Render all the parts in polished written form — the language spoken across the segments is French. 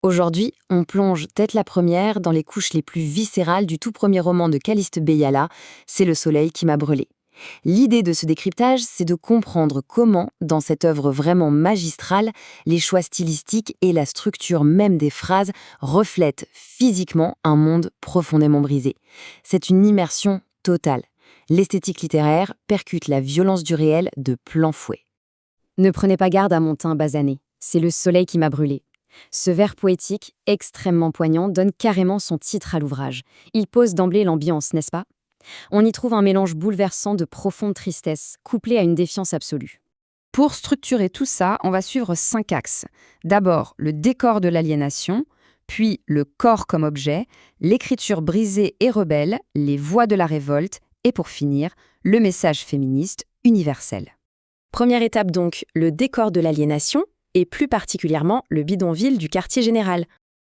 Aujourd'hui, on plonge tête la première dans les couches les plus viscérales du tout premier roman de Caliste Beyala, C'est le soleil qui m'a brûlé. L'idée de ce décryptage, c'est de comprendre comment, dans cette œuvre vraiment magistrale, les choix stylistiques et la structure même des phrases reflètent physiquement un monde profondément brisé. C'est une immersion totale. L'esthétique littéraire percute la violence du réel de plein fouet. Ne prenez pas garde à mon teint basané, c'est le soleil qui m'a brûlé. Ce vers poétique, extrêmement poignant, donne carrément son titre à l'ouvrage. Il pose d'emblée l'ambiance, n'est-ce pas? On y trouve un mélange bouleversant de profonde tristesse, couplé à une défiance absolue. Pour structurer tout ça, on va suivre 5 axes. D'abord, le décor de l'aliénation, puis le corps comme objet, l'écriture brisée et rebelle, les voix de la révolte, et pour finir, le message féministe universel. Première étape donc, le décor de l'aliénation, et plus particulièrement le bidonville du quartier général.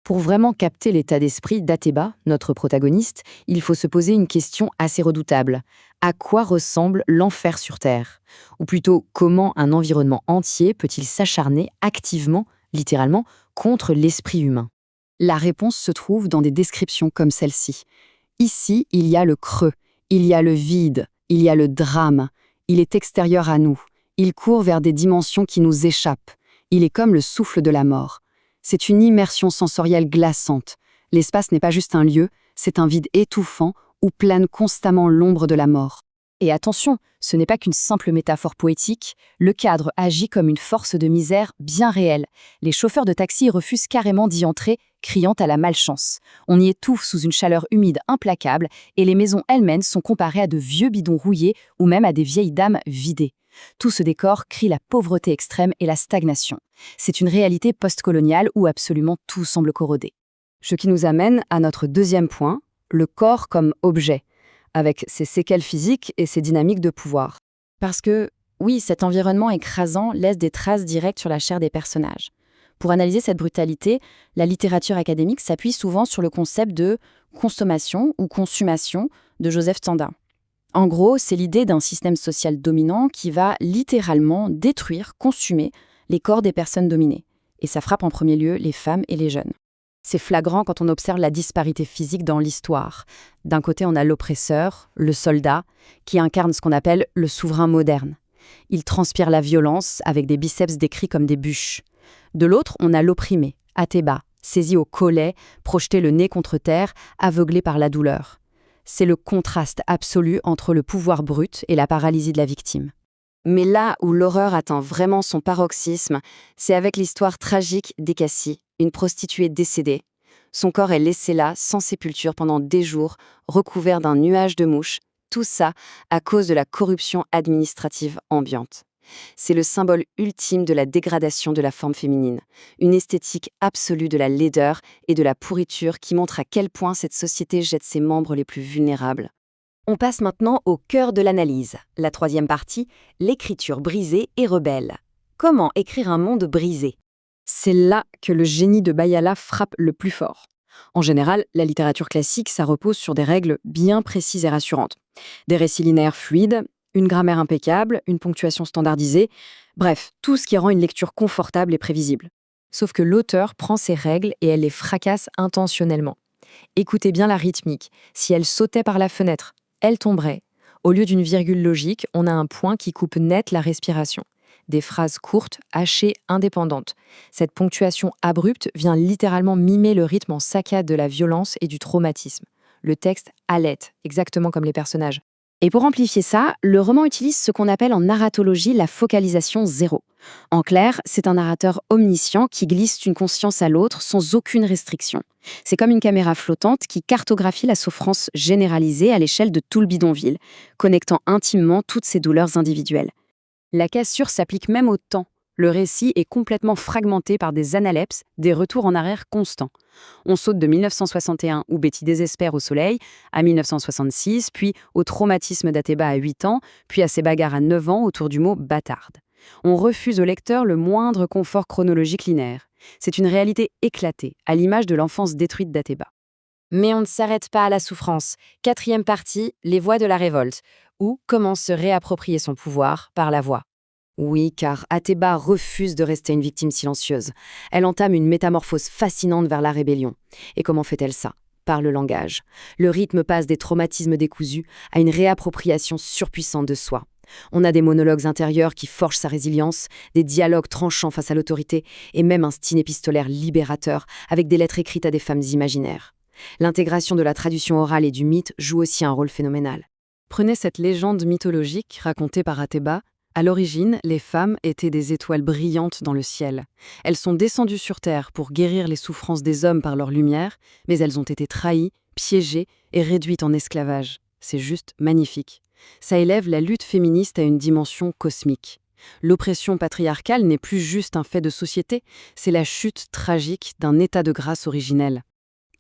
Pour vraiment capter l'état d'esprit d'Athéba, notre protagoniste, il faut se poser une question assez redoutable. À quoi ressemble l'enfer sur Terre? Ou plutôt, comment un environnement entier peut-il s'acharner activement, littéralement, contre l'esprit humain? La réponse se trouve dans des descriptions comme celle-ci. Ici, il y a le creux, il y a le vide, il y a le drame. Il est extérieur à nous. Il court vers des dimensions qui nous échappent. Il est comme le souffle de la mort. C'est une immersion sensorielle glaçante. L'espace n'est pas juste un lieu, c'est un vide étouffant où plane constamment l'ombre de la mort. Et attention, ce n'est pas qu'une simple métaphore poétique, le cadre agit comme une force de misère bien réelle. Les chauffeurs de taxi refusent carrément d'y entrer, criant à la malchance. On y étouffe sous une chaleur humide implacable et les maisons elles-mêmes sont comparées à de vieux bidons rouillés ou même à des vieilles dames vidées. Tout ce décor crie la pauvreté extrême et la stagnation. C'est une réalité postcoloniale où absolument tout semble corrodé. Ce qui nous amène à notre deuxième point, le corps comme objet, avec ses séquelles physiques et ses dynamiques de pouvoir. Parce que, oui, cet environnement écrasant laisse des traces directes sur la chair des personnages. Pour analyser cette brutalité, la littérature académique s'appuie souvent sur le concept de consommation ou consumation de Joseph Tandin. En gros, c'est l'idée d'un système social dominant qui va littéralement détruire, consumer les corps des personnes dominées. Et ça frappe en premier lieu les femmes et les jeunes. C'est flagrant quand on observe la disparité physique dans l'histoire. D'un côté, on a l'oppresseur, le soldat, qui incarne ce qu'on appelle le souverain moderne. Il transpire la violence avec des biceps décrits comme des bûches. De l'autre, on a l'opprimé, Athéba, saisi au collet, projeté le nez contre terre, aveuglé par la douleur. C'est le contraste absolu entre le pouvoir brut et la paralysie de la victime. Mais là où l'horreur atteint vraiment son paroxysme, c'est avec l'histoire tragique d'Hécassie, une prostituée décédée. Son corps est laissé là, sans sépulture, pendant des jours, recouvert d'un nuage de mouches, tout ça à cause de la corruption administrative ambiante. C'est le symbole ultime de la dégradation de la forme féminine, une esthétique absolue de la laideur et de la pourriture qui montre à quel point cette société jette ses membres les plus vulnérables. On passe maintenant au cœur de l'analyse. La troisième partie, l'écriture brisée et rebelle. Comment écrire un monde brisé? C'est là que le génie de Bayala frappe le plus fort. En général, la littérature classique, ça repose sur des règles bien précises et rassurantes. Des récits linéaires fluides, une grammaire impeccable, une ponctuation standardisée, bref, tout ce qui rend une lecture confortable et prévisible. Sauf que l'auteur prend ces règles et elle les fracasse intentionnellement. Écoutez bien la rythmique. Si elle sautait par la fenêtre, elle tomberait. Au lieu d'une virgule logique, on a un point qui coupe net la respiration. Des phrases courtes, hachées, indépendantes. Cette ponctuation abrupte vient littéralement mimer le rythme en saccade de la violence et du traumatisme. Le texte halète, exactement comme les personnages. Et pour amplifier ça, le roman utilise ce qu'on appelle en narratologie la focalisation zéro. En clair, c'est un narrateur omniscient qui glisse d'une conscience à l'autre sans aucune restriction. C'est comme une caméra flottante qui cartographie la souffrance généralisée à l'échelle de tout le bidonville, connectant intimement toutes ces douleurs individuelles. La cassure s'applique même au temps. Le récit est complètement fragmenté par des analepses, des retours en arrière constants. On saute de 1961, où Betty désespère au soleil, à 1966, puis au traumatisme d'Athéba à 8 ans, puis à ses bagarres à 9 ans autour du mot « bâtarde ». On refuse au lecteur le moindre confort chronologique linéaire. C'est une réalité éclatée, à l'image de l'enfance détruite d'Athéba. Mais on ne s'arrête pas à la souffrance. Quatrième partie, les voix de la révolte, ou comment se réapproprier son pouvoir par la voix. Oui, car Athéba refuse de rester une victime silencieuse. Elle entame une métamorphose fascinante vers la rébellion. Et comment fait-elle ça? Par le langage. Le rythme passe des traumatismes décousus à une réappropriation surpuissante de soi. On a des monologues intérieurs qui forgent sa résilience, des dialogues tranchants face à l'autorité, et même un style épistolaire libérateur, avec des lettres écrites à des femmes imaginaires. L'intégration de la tradition orale et du mythe joue aussi un rôle phénoménal. Prenez cette légende mythologique racontée par Athéba. À l'origine, les femmes étaient des étoiles brillantes dans le ciel. Elles sont descendues sur Terre pour guérir les souffrances des hommes par leur lumière, mais elles ont été trahies, piégées et réduites en esclavage. C'est juste magnifique. Ça élève la lutte féministe à une dimension cosmique. L'oppression patriarcale n'est plus juste un fait de société, c'est la chute tragique d'un état de grâce originel.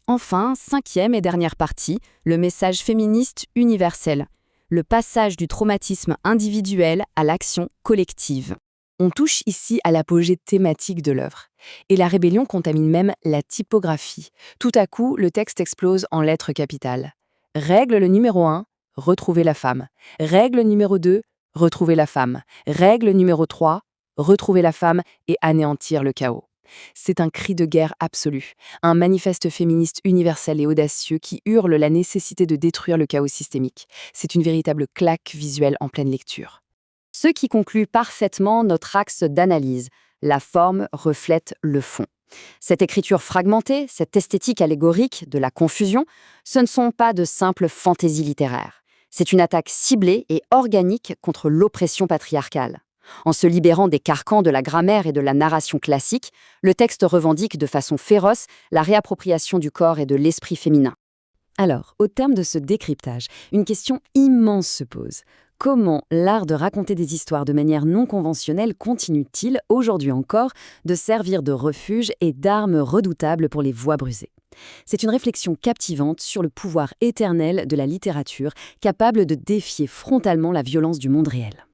Enfin, cinquième et dernière partie, le message féministe universel. Le passage du traumatisme individuel à l'action collective. On touche ici à l'apogée thématique de l'œuvre. Et la rébellion contamine même la typographie. Tout à coup, le texte explose en lettres capitales. Règle le numéro 1, retrouver la femme. Règle numéro 2, retrouver la femme. Règle numéro 3, retrouver la femme et anéantir le chaos. C'est un cri de guerre absolu, un manifeste féministe universel et audacieux qui hurle la nécessité de détruire le chaos systémique. C'est une véritable claque visuelle en pleine lecture. Ce qui conclut parfaitement notre axe d'analyse. La forme reflète le fond. Cette écriture fragmentée, cette esthétique allégorique de la confusion, ce ne sont pas de simples fantaisies littéraires. C'est une attaque ciblée et organique contre l'oppression patriarcale. En se libérant des carcans de la grammaire et de la narration classique, le texte revendique de façon féroce la réappropriation du corps et de l'esprit féminin. Alors, au terme de ce décryptage, une question immense se pose. Comment l'art de raconter des histoires de manière non conventionnelle continue-t-il, aujourd'hui encore, de servir de refuge et d'arme redoutable pour les voix brisées? C'est une réflexion captivante sur le pouvoir éternel de la littérature, capable de défier frontalement la violence du monde réel.